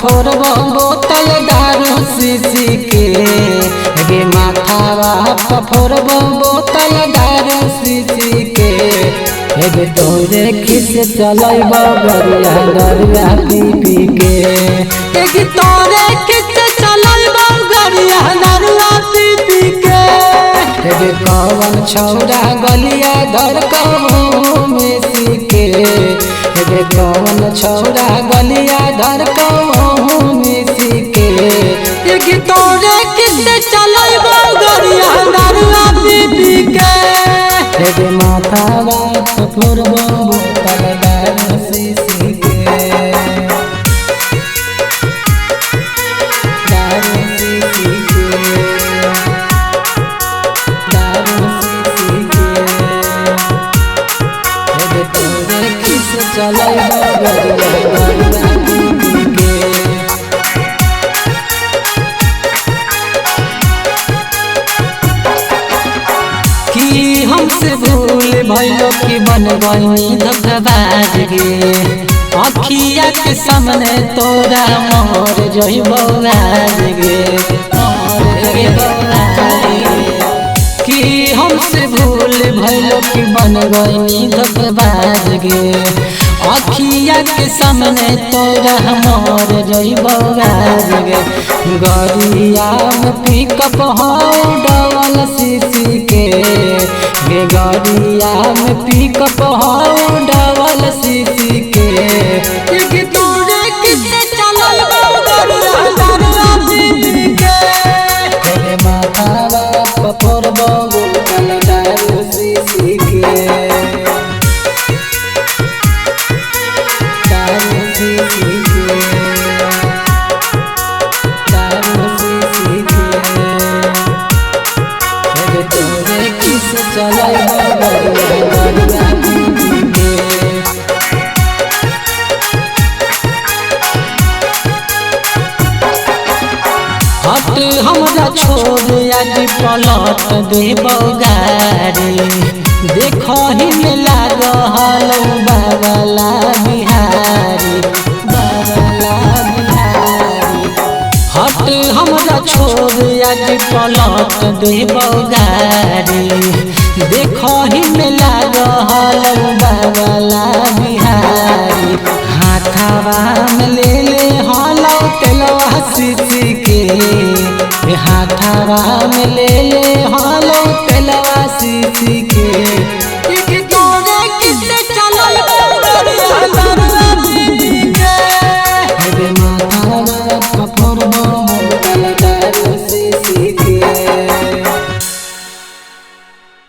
फोड़बो बोतल दारू शीशी के गे माथावा फोड़बो बोतल दारू शीशी के गे तोरे खिस चलैबो गरिया दरुआ पी पी के गे तोरे खिस चलैबो गरिया दरुआ पी पी के गे कौन छौड़ा गलिया धड़कबो में सीके गे कौन छौड़ा गलिया धड़कबो में सीके गे तोरे खिस चलैबो गरिया दरुआ पी पी के गे माथावा फोड़बो बोतल दारू शीशी के दारू शीशी के दारू शीशी के गे तोरे खिस चलैबो गरिया दरुआ पी पी के हमसे भूल भइलो कि बन गई धोखेबाज गे अखिया के सामने तोरा मोर जइबो आज गे कि हमसे भूल भइलो कि बन गई धोखेबाज गे अखिया के सामने तोरा मोर जइबो आज गे गरिया में पिकअप हो डबल शीशी के गे गरिया में पिकअप हो डबल शीशी के गे तोरे खिस चलैबो गरिया दरुआ पी पी के गे माथावा फोड़बो बोतल दारू शीशी के दारू शीशी के दारू शीशी के गे तोरे खिस चलैबो गरिया दरुआ पी पी के हट हमरा छोड़ आज पलट देबो गारी देखहि में लागल बाबला बिहारी बाबला बिहारी हट हमरा छोड़ आज पलट देबो गारी देखहि में लागल बाबला बिहारी हाथावा में ले हलौ तेलवा शीशी के हाथावा में ले हलौ तेलवा शीशी के